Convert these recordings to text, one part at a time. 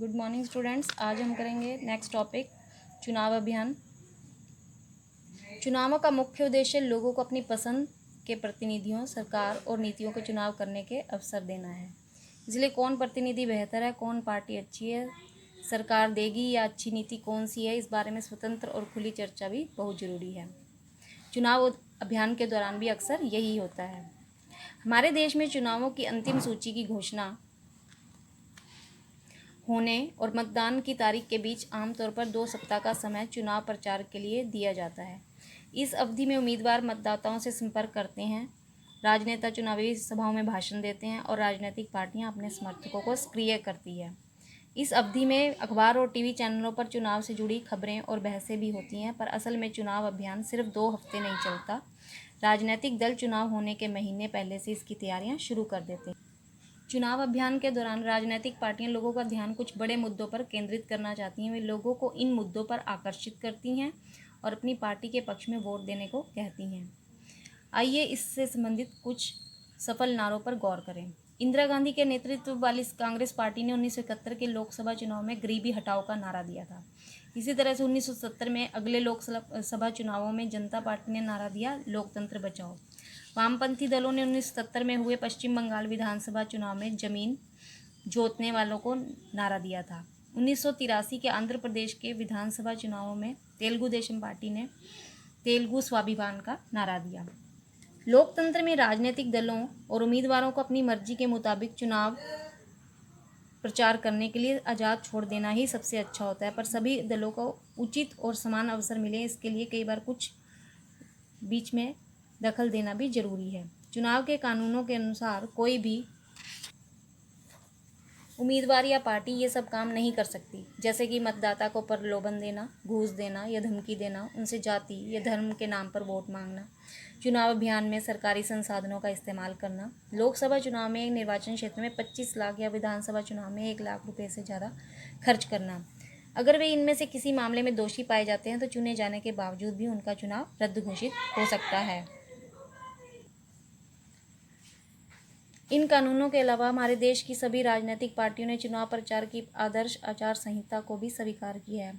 Good morning students. आज हम करेंगे नेक्स्ट टॉपिक चुनाव अभियान। चुनावों का मुख्य उद्देश्य लोगों को अपनी पसंद के प्रतिनिधियों, सरकार और नीतियों के चुनाव करने के अवसर देना है। इसलिए कौन प्रतिनिधि बेहतर है, कौन पार्टी अच्छी है, सरकार देगी या अच्छी नीति कौन सी है, इस बारे में स्वतंत्र और खुली चर्चा भी बहुत ज़रूरी है। चुनाव अभियान के दौरान भी अक्सर यही होता है। हमारे देश में चुनावों की अंतिम सूची की घोषणा होने और मतदान की तारीख के बीच आमतौर पर 2 सप्ताह का समय चुनाव प्रचार के लिए दिया जाता है। इस अवधि में उम्मीदवार मतदाताओं से संपर्क करते हैं, राजनेता चुनावी सभाओं में भाषण देते हैं और राजनीतिक पार्टियां अपने समर्थकों को सक्रिय करती है। इस अवधि में अखबार और टीवी चैनलों पर चुनाव से जुड़ी खबरें और बहसें भी होती हैं, पर असल में चुनाव अभियान सिर्फ 2 हफ्ते नहीं चलता। राजनीतिक दल चुनाव होने के महीने पहले से इसकी तैयारियां शुरू कर देते हैं। चुनाव अभियान के दौरान राजनीतिक पार्टियां लोगों का ध्यान कुछ बड़े मुद्दों पर केंद्रित करना चाहती हैं। वे लोगों को इन मुद्दों पर आकर्षित करती हैं और अपनी पार्टी के पक्ष में वोट देने को कहती हैं। आइए इससे संबंधित कुछ सफल नारों पर गौर करें। इंदिरा गांधी के नेतृत्व वाली कांग्रेस पार्टी ने 1971 के लोकसभा चुनाव में गरीबी हटाओ का नारा दिया था। इसी तरह से 1970 में अगले लोकसभा चुनावों में जनता पार्टी ने नारा दिया, लोकतंत्र बचाओ। वामपंथी दलों ने 1970 में हुए पश्चिम बंगाल विधानसभा चुनाव में जमीन जोतने वालों को नारा दिया था। 1983 के आंध्र प्रदेश के विधानसभा चुनावों में तेलुगु देशम पार्टी ने तेलुगु स्वाभिमान का नारा दिया। लोकतंत्र में राजनीतिक दलों और उम्मीदवारों को अपनी मर्जी के मुताबिक चुनाव प्रचार करने के लिए आज़ाद छोड़ देना ही सबसे अच्छा होता है, पर सभी दलों को उचित और समान अवसर मिले, इसके लिए कई बार कुछ बीच में दखल देना भी जरूरी है। चुनाव के कानूनों के अनुसार कोई भी उम्मीदवार या पार्टी ये सब काम नहीं कर सकती, जैसे कि मतदाता को प्रलोभन देना, घूस देना या धमकी देना, उनसे जाति या धर्म के नाम पर वोट मांगना, चुनाव अभियान में सरकारी संसाधनों का इस्तेमाल करना, लोकसभा चुनाव में एक निर्वाचन क्षेत्र में 25 लाख या विधानसभा चुनाव में 1 लाख रुपये से ज़्यादा खर्च करना। अगर वे इनमें से किसी मामले में दोषी पाए जाते हैं तो चुने जाने के बावजूद भी उनका चुनाव रद्द घोषित हो सकता है। इन कानूनों के अलावा हमारे देश की सभी राजनीतिक पार्टियों ने चुनाव प्रचार की आदर्श आचार संहिता को भी स्वीकार किया है।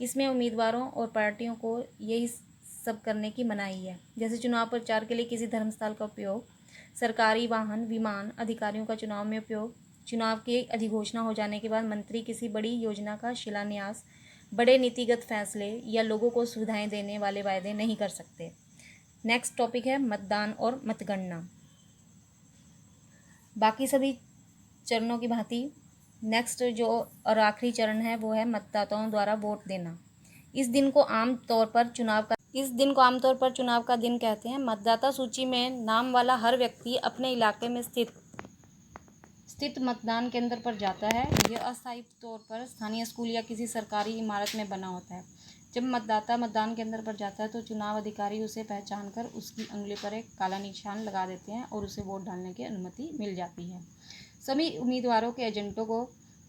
इसमें उम्मीदवारों और पार्टियों को यही सब करने की मनाही है, जैसे चुनाव प्रचार के लिए किसी धर्मस्थल का उपयोग, सरकारी वाहन, विमान, अधिकारियों का चुनाव में उपयोग, चुनाव की अधिघोषणा हो जाने के बाद मंत्री किसी बड़ी योजना का शिलान्यास, बड़े नीतिगत फैसले या लोगों को सुविधाएं देने वाले वायदे नहीं कर सकते। नेक्स्ट टॉपिक है मतदान और मतगणना। बाकी सभी चरणों की भांति नेक्स्ट जो और आखिरी चरण है वो है मतदाताओं द्वारा वोट देना। इस दिन को आमतौर पर चुनाव का दिन कहते हैं। मतदाता सूची में नाम वाला हर व्यक्ति अपने इलाके में स्थित मतदान केंद्र पर जाता है। यह अस्थायी तौर पर स्थानीय स्कूल या किसी सरकारी इमारत में बना होता है। जब मतदाता मतदान केंद्र पर जाता है तो चुनाव अधिकारी उसे पहचान कर उसकी उंगली पर एक काला निशान लगा देते हैं और उसे वोट डालने की अनुमति मिल जाती है। सभी उम्मीदवारों के एजेंटों को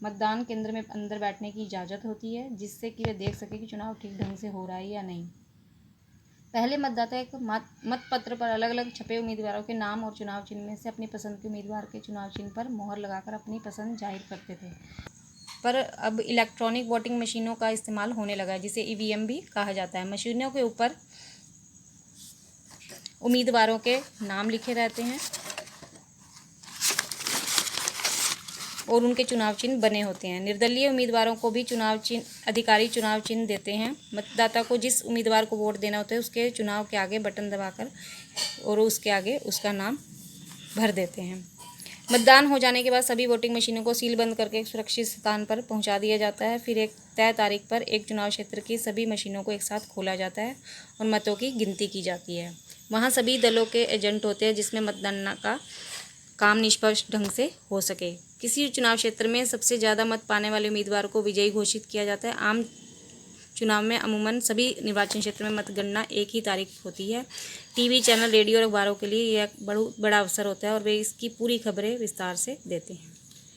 मतदान केंद्र में अंदर बैठने की इजाज़त होती है, जिससे कि वे देख सके कि चुनाव ठीक ढंग से हो रहा है या नहीं। पहले मतदाता एक मतपत्र पर अलग अलग छपे उम्मीदवारों के नाम और चुनाव चिन्ह में से अपनी पसंद के उम्मीदवार के चुनाव चिन्ह पर मोहर लगाकर अपनी पसंद जाहिर करते थे, पर अब इलेक्ट्रॉनिक वोटिंग मशीनों का इस्तेमाल होने लगा है, जिसे ईवीएम भी कहा जाता है। मशीनों के ऊपर उम्मीदवारों के नाम लिखे रहते हैं और उनके चुनाव चिन्ह बने होते हैं। निर्दलीय उम्मीदवारों को भी अधिकारी चुनाव चिन्ह देते हैं। मतदाता को जिस उम्मीदवार को वोट देना होता है उसके चुनाव के आगे बटन दबाकर और उसके आगे उसका नाम भर देते हैं। मतदान हो जाने के बाद सभी वोटिंग मशीनों को सील बंद करके एक सुरक्षित स्थान पर पहुंचा दिया जाता है। फिर एक तय तारीख पर एक चुनाव क्षेत्र की सभी मशीनों को एक साथ खोला जाता है और मतों की गिनती की जाती है। वहां सभी दलों के एजेंट होते हैं, जिसमें मतगणना का काम निष्पक्ष ढंग से हो सके। किसी चुनाव क्षेत्र में सबसे ज़्यादा मत पाने वाले उम्मीदवार को विजयी घोषित किया जाता है। आम चुनाव में अमूमन सभी निर्वाचन क्षेत्र में मतगणना एक ही तारीख होती है। टीवी चैनल, रेडियो और अखबारों के लिए यह बड़ा अवसर होता है और वे इसकी पूरी खबरें विस्तार से देते हैं।